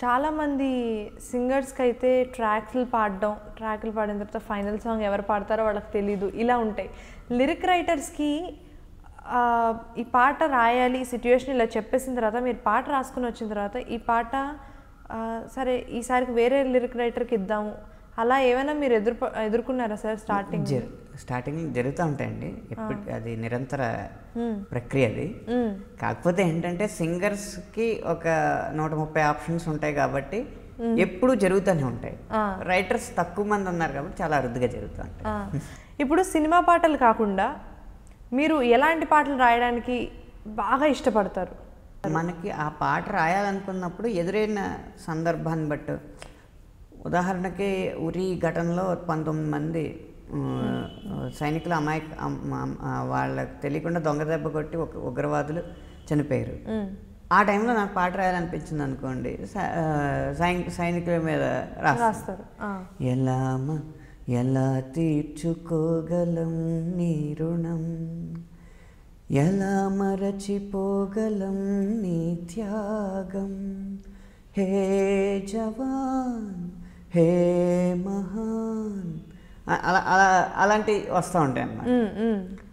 చాలామంది సింగర్స్కి అయితే ట్రాక్లు పాడిన తర్వాత ఫైనల్ సాంగ్ ఎవరు పాడతారో వాళ్ళకి తెలీదు, ఇలా ఉంటాయి. లిరిక్ రైటర్స్కి ఈ పాట రాయాలి, ఈ సిచ్యువేషన్ ఇలా చెప్పేసిన తర్వాత మీరు పాట రాసుకుని వచ్చిన తర్వాత ఈ పాట సరే ఈసారికి వేరే లిరిక్ రైటర్కి ఇద్దాము, అలా ఏమైనా మీరు ఎదుర్కొన్నారా సార్? స్టార్టింగ్ జరుగుతూ ఉంటాయండి, ఎప్పుడు అది నిరంతర ప్రక్రియ. అది కాకపోతే ఏంటంటే సింగర్స్కి ఒక 130 ఆప్షన్స్ ఉంటాయి కాబట్టి ఎప్పుడు జరుగుతూనే ఉంటాయి. రైటర్స్ తక్కువ మంది ఉన్నారు కాబట్టి చాలా అరుదుగా జరుగుతూ ఉంటాయి. ఇప్పుడు సినిమా పాటలు కాకుండా మీరు ఎలాంటి పాటలు రాయడానికి బాగా ఇష్టపడతారు? మనకి ఆ పాట రాయాలనుకున్నప్పుడు ఎదురైన సందర్భాన్ని బట్టి, ఉదాహరణకి ఉరి ఘటనలో 19 మంది సైనికులు వాళ్ళకి తెలియకుండా దొంగ దెబ్బ కొట్టి ఉగ్రవాదులు చనిపోయారు. ఆ టైంలో నాకు పాట రాయాలనిపించింది అనుకోండి, సైనికుల మీద రాస్తారు. ఎలా తీర్చుకోగలం నీ రుణం, ఎలా మరచిపోగలం నీ త్యాగం, హే జవాన్ హే మహాన్, అలాంటివి వస్తూ ఉంటాయి అన్నమాట.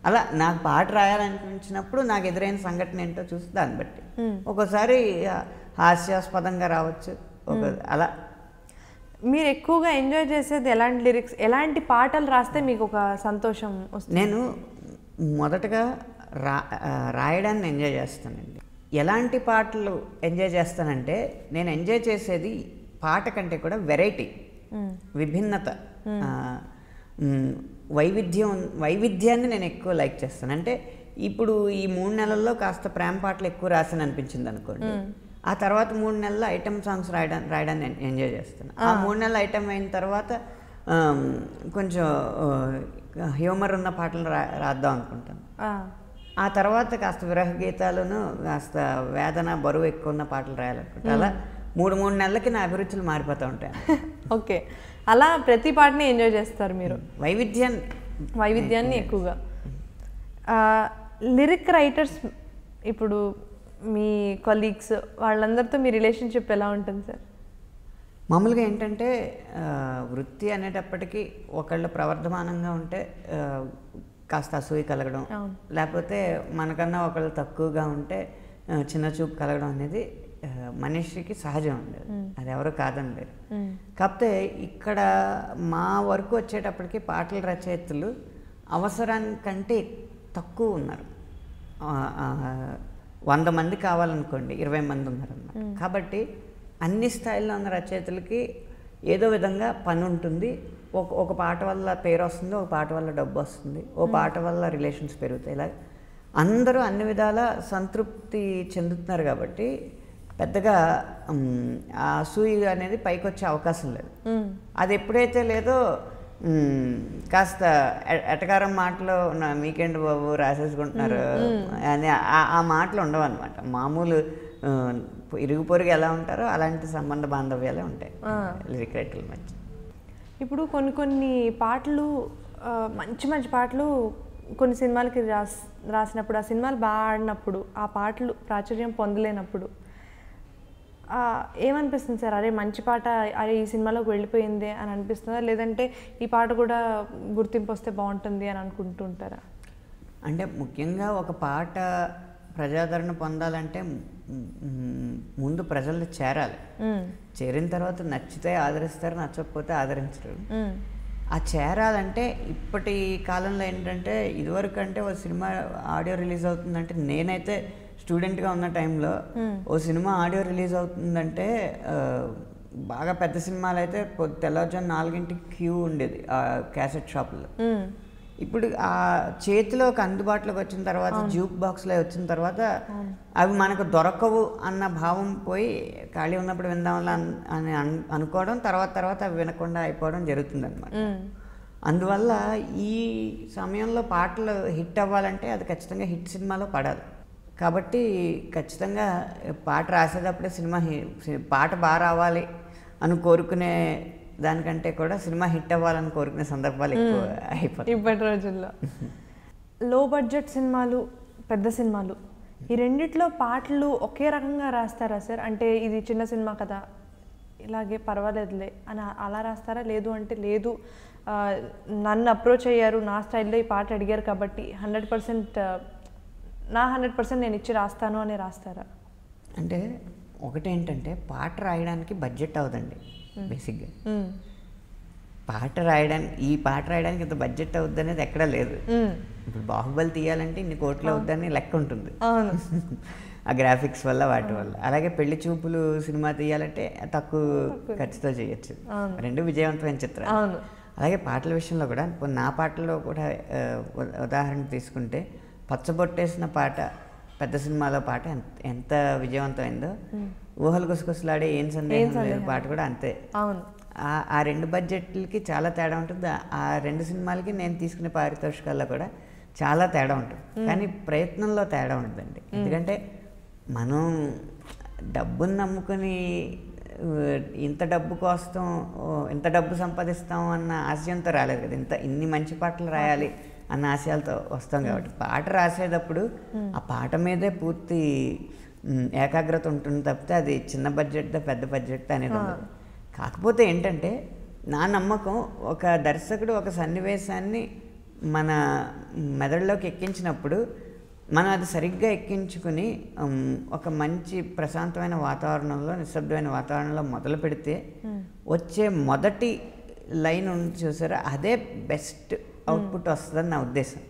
అలా నాకు పాట రాయాలనిపించినప్పుడు నాకు ఎదురైన సంఘటన ఏంటో చూసి దాన్ని బట్టి ఒక్కోసారి హాస్యాస్పదంగా రావచ్చు. అలా మీరు ఎక్కువగా ఎంజాయ్ చేసేది ఎలాంటి లిరిక్స్, ఎలాంటి పాటలు రాస్తే మీకు ఒక సంతోషం వస్తుంది? నేను మొదటగా రాయడాన్ని ఎంజాయ్ చేస్తానండి. ఎలాంటి పాటలు ఎంజాయ్ చేస్తానంటే, నేను ఎంజాయ్ చేసేది పాట కంటే కూడా వెరైటీ, విభిన్నత, వైవిధ్యాన్ని నేను ఎక్కువ లైక్ చేస్తాను. అంటే ఇప్పుడు ఈ 3 నెలల్లో కాస్త ప్రేమ పాటలు ఎక్కువ రాసాను అనిపించింది అనుకోండి, ఆ తర్వాత 3 నెలల ఐటమ్ సాంగ్స్ రాయడాన్ని ఎంజాయ్ చేస్తాను. ఆ 3 నెలల ఐటమ్ అయిన తర్వాత కొంచెం హ్యూమర్ ఉన్న పాటలు రాద్దాం అనుకుంటాను. ఆ తర్వాత కాస్త విరహ గీతాలను, కాస్త వేదన బరువు ఎక్కువ ఉన్న పాటలు రాయాలనుకుంటా. అలా 3 నెలలకి నా అభిరుచులు మారిపోతూ ఉంటాయి. ఓకే, అలా ప్రతి పాటని ఎంజాయ్ చేస్తారు మీరు? వైవిధ్యాన్ని ఎక్కువగా. లిరిక్ రైటర్స్, ఇప్పుడు మీ కొలీగ్స్ వాళ్ళందరితో మీ రిలేషన్షిప్ ఎలా ఉంటుంది సార్? మామూలుగా ఏంటంటే వృత్తి అనేటప్పటికీ ఒకళ్ళు ప్రవర్ధమానంగా ఉంటే కాస్త అసూయ కలగడం, లేకపోతే మనకన్నా ఒకళ్ళు తక్కువగా ఉంటే చిన్న చూపు కలగడం అనేది మనిషికి సహజం ఉండేది, అది ఎవరు కాదనలేరు. కాకపోతే ఇక్కడ మా వరకు వచ్చేటప్పటికి పాటల రచయితలు అవసరానికంటే తక్కువ ఉన్నారు. 100 మంది కావాలనుకోండి, 20 మంది ఉన్నారన్నమాట. కాబట్టి అన్ని స్థాయిల్లో ఉన్న రచయితలకి ఏదో విధంగా పని ఉంటుంది. ఒక పాట వల్ల పేరు వస్తుంది, ఒక పాట వల్ల డబ్బు వస్తుంది, ఓ పాట వల్ల రిలేషన్స్ పెరుగుతాయి. ఇలా అందరూ అన్ని విధాల సంతృప్తి చెందుతున్నారు కాబట్టి పెద్దగా ఆ అసూయ అనేది పైకి వచ్చే అవకాశం లేదు. అది ఎప్పుడైతే లేదో కాస్త ఎటకారం మాటలు వీకెండ్ బాబు రాసేసుకుంటున్నారు అని ఆ మాటలు ఉండవు అనమాట. మామూలు ఇరుగు పొరుగు ఎలా ఉంటారో అలాంటి సంబంధ బాంధవ్యాలే ఉంటాయి లిరిక్ రైటర్ల మధ్య. ఇప్పుడు కొన్ని పాటలు, మంచి పాటలు కొన్ని సినిమాలకి రాసినప్పుడు, ఆ సినిమాలు బాగా ఆడినప్పుడు, ఆ పాటలు ప్రాచుర్యం పొందలేనప్పుడు ఏమనిపిస్తుంది సార్? అరే మంచి పాట, అరే ఈ సినిమాలోకి వెళ్ళిపోయింది అని అనిపిస్తుందా? లేదంటే ఈ పాట కూడా గుర్తింపు వస్తే బాగుంటుంది అని అనుకుంటుంటారా? అంటే ముఖ్యంగా ఒక పాట ప్రజాదరణ పొందాలంటే ముందు ప్రజల్లో చేరాలి. చేరిన తర్వాత నచ్చితే ఆదరిస్తారు, నచ్చకపోతే ఆదరించరు. ఆ చేరాలంటే ఇప్పటి కాలంలో ఏంటంటే, ఇదివరకు అంటే ఓ సినిమా ఆడియో రిలీజ్ అవుతుందంటే, నేనైతే స్టూడెంట్గా ఉన్న టైంలో ఓ సినిమా ఆడియో రిలీజ్ అవుతుందంటే బాగా పెద్ద సినిమాలు అయితే తెల్లవారుజాము 4 క్యూ ఉండేది ఆ క్యాసెట్ షాపులో. ఇప్పుడు ఆ చేతిలోకి అందుబాటులోకి వచ్చిన తర్వాత, జ్యూక్ బాక్స్లో వచ్చిన తర్వాత అవి మనకు దొరకవు అన్న భావం పోయి ఖాళీ ఉన్నప్పుడు విందాంలా అని అనుకోవడం, తర్వాత అవి వినకుండా అయిపోవడం జరుగుతుందన్నమాట. అందువల్ల ఈ సమయంలో పాటలు హిట్ అవ్వాలంటే అది ఖచ్చితంగా హిట్ సినిమాలో పడాలి. కాబట్టి ఖచ్చితంగా పాట రాసేటప్పుడే పాట బాగా రావాలి అని కోరుకునే దానికంటే కూడా సినిమా హిట్ అవ్వాలని కోరుకునే సందర్భాలు ఎక్కువ అయిపోతాయి ఇప్పటి రోజుల్లో. లో బడ్జెట్ సినిమాలు, పెద్ద సినిమాలు, ఈ రెండిట్లో పాటలు ఒకే రకంగా రాస్తారా సార్? అంటే ఇది చిన్న సినిమా కదా, ఇలాగే పర్వాలేదులే అని అలా రాస్తారా? లేదు అంటే లేదు నన్ను అప్రోచ్ అయ్యారు, నా స్టైల్లో ఈ పాట అడిగారు కాబట్టి 100% నా 100% నేను ఇచ్చి రాస్తాను అని రాస్తారా? అంటే ఒకటేంటంటే పాట రాయడానికి బడ్జెట్ అవుదండి బేసిక్గా. ఈ పాట రాయడానికి ఇంత బడ్జెట్ అవుద్ది అనేది ఎక్కడా లేదు. ఇప్పుడు బాహుబలి తీయాలంటే ఇన్ని కోట్లు అవుద్దని లెక్క ఉంటుంది ఆ గ్రాఫిక్స్ వల్ల వాటి వల్ల. అలాగే పెళ్లి చూపులు సినిమా తీయాలంటే తక్కువ ఖర్చుతో చేయొచ్చు, రెండు విజయవంతమైన చిత్రాలు. అలాగే పాటల విషయంలో కూడా నా పాటల్లో కూడా ఉదాహరణ తీసుకుంటే పచ్చబొట్టేసిన పాట పెద్ద సినిమాలో పాట ఎంత విజయవంతమైందో, ఊహలు గుసగుసలాడే ఏం సందేహం లేదు పాట కూడా అంతే. ఆ రెండు బడ్జెట్లకి చాలా తేడా ఉంటుంది. ఆ రెండు సినిమాలకి నేను తీసుకునే పారితోషికాల్లో కూడా చాలా తేడా ఉంటుంది. కానీ ప్రయత్నంలో తేడా ఉంటుందండి. ఎందుకంటే మనం డబ్బుని నమ్ముకుని ఇంత డబ్బు కోసం ఇంత డబ్బు సంపాదిస్తాం అన్న ఆశయంతో రాలేదు కదా, ఇన్ని మంచి పాటలు రాయాలి అన్న ఆశయాలతో వస్తాం. కాబట్టి పాట రాసేటప్పుడు ఆ పాట మీదే పూర్తి ఏకాగ్రత ఉంటుంది తప్పితే అది చిన్న బడ్జెట్తో పెద్ద బడ్జెట్తో అనేది ఉండదు. కాకపోతే ఏంటంటే నా నమ్మకం, ఒక దర్శకుడు ఒక సన్నివేశాన్ని మన మెదడులోకి ఎక్కించినప్పుడు మనం అది సరిగ్గా ఎక్కించుకుని ఒక మంచి ప్రశాంతమైన వాతావరణంలో, నిశ్శబ్దమైన వాతావరణంలో మొదలు పెడితే వచ్చే మొదటి లైన్ చూసారా, అదే బెస్ట్ అవుట్పుట్ వస్తుందని నా ఉద్దేశం.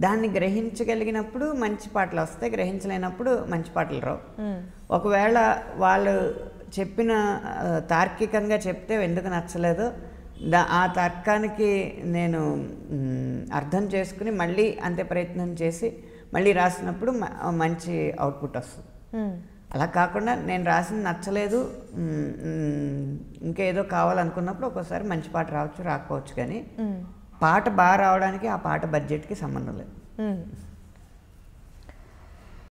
దాన్ని గ్రహించగలిగినప్పుడు మంచి పాటలు వస్తాయి, గ్రహించలేనప్పుడు మంచి పాటలు రావు. ఒకవేళ వాళ్ళు చెప్పిన తార్కికంగా చెప్తే ఎందుకు నచ్చలేదో ఆ తర్కానికి నేను అర్థం చేసుకుని మళ్ళీ అంతే ప్రయత్నం చేసి మళ్ళీ రాసినప్పుడు మంచి అవుట్పుట్ వస్తుంది. అలా కాకుండా నేను రాసింది నచ్చలేదు ఇంకేదో కావాలనుకున్నప్పుడు ఒక్కోసారి మంచి పాట రావచ్చు, రాకపోవచ్చు. కానీ పాట బాగా రావడానికి ఆ పాట బడ్జెట్కి సంబంధం లేదు.